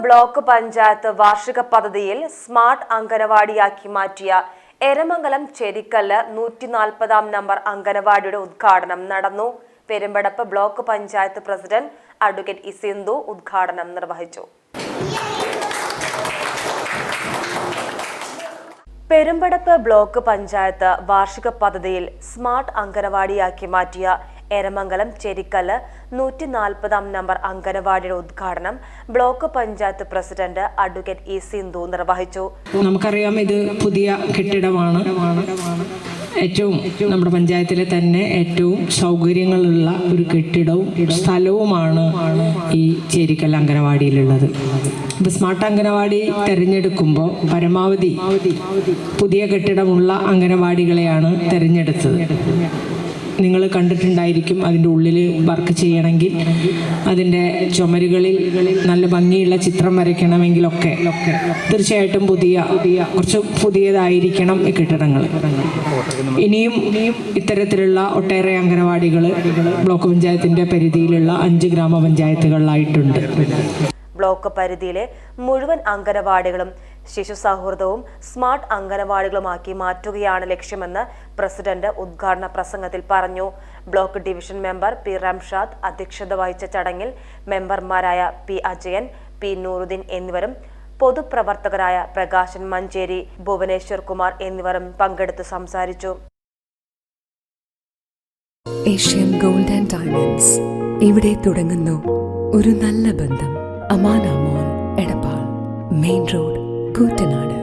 Block panchayat വാർഷിക പദ്ധതിയിൽ smart അംഗനവാടിയാക്കി മാറ്റിയ എരമംഗലം ചെരിക്കല്ല് 140 നമ്പർ അംഗനവാടിയുടെ ഉദ്ഘാടനം നടന്നു. Perumpadappu block panchayat president advocate Sindhu ഉദ്ഘാടനം നിർവഹിച്ചു. പെരുമ്പടപ്പ് ബ്ലോക്ക് പഞ്ചായത്ത് വാർഷിക പദ്ധതിയിൽ സ്മാർട്ട് അംഗനവാടിയാക്കി മാറ്റിയ എരമംഗലം ചെരിക്കല്ല് 140 നമ്പർ അംഗനവാടിയുടെ ഉദ്ഘാടനം block panchayat president advocate Sindhu നിർവഹിച്ചു. നമുക്കറിയാം, ഇത് പുതിയ കെട്ടിടമാണ്. ഏറ്റവും നമ്മുടെ പഞ്ചായത്തിലെ തന്നെ ഏറ്റവും സൗകര്യങ്ങളുള്ള ഒരു കെട്ടിടവും സ്ഥലവുമാണ് ഈ ചേരിക്കൽ അംഗനവാടിയിലുള്ളത്. ഇപ്പൊ സ്മാർട്ട് അംഗനവാടി തിരഞ്ഞെടുക്കുമ്പോൾ പരമാവധി പുതിയ കെട്ടിടമുള്ള അംഗനവാടികളെയാണ് തിരഞ്ഞെടുത്തത്. നിങ്ങൾ കണ്ടിട്ടുണ്ടായിരിക്കും, അതിൻ്റെ ഉള്ളിൽ വർക്ക് ചെയ്യണമെങ്കിൽ അതിൻ്റെ ചുമരുകളിൽ നല്ല ഭംഗിയുള്ള ചിത്രം വരയ്ക്കണമെങ്കിലൊക്കെ തീർച്ചയായിട്ടും കുറച്ച് പുതിയതായിരിക്കണം ഈ കെട്ടിടങ്ങൾ. ഇനിയും ഇത്തരത്തിലുള്ള ഒട്ടേറെ അംഗനവാടികൾ ബ്ലോക്ക് പഞ്ചായത്തിൻ്റെ പരിധിയിലുള്ള 5 ഗ്രാമപഞ്ചായത്തുകളിലായിട്ടുണ്ട്. ബ്ലോക്ക് പരിധിയിലെ മുഴുവൻ അംഗനവാടികളും ശിശു സൗഹൃദവും സ്മാർട്ട് അംഗനവാടികളുമാക്കി മാറ്റുകയാണ് ലക്ഷ്യമെന്ന് പ്രസിഡന്റ് ഉദ്ഘാടന പ്രസംഗത്തിൽ പറഞ്ഞു. Block division member P Ramshad അധ്യക്ഷത വഹിച്ച ചടങ്ങിൽ മെമ്പർമാരായ പി അജയൻ, പി നൂറുദ്ദീൻ എന്നിവരും പൊതുപ്രവർത്തകരായ പ്രകാശൻ മഞ്ചേരി, ഭുവനേശ്വർ കുമാർ എന്നിവരും പങ്കെടുത്ത് സംസാരിച്ചു. ഏഷ്യൻ ഗോൾഡ് ആൻഡ് ഡയമണ്ട്സ്, ഇവിടെ തുടങ്ങുന്നു ഒരു നല്ല ബന്ധം. അമാന മോൾ, എടപ്പാൾ, മെയിൻ റോഡ്, കൂറ്റനാട്.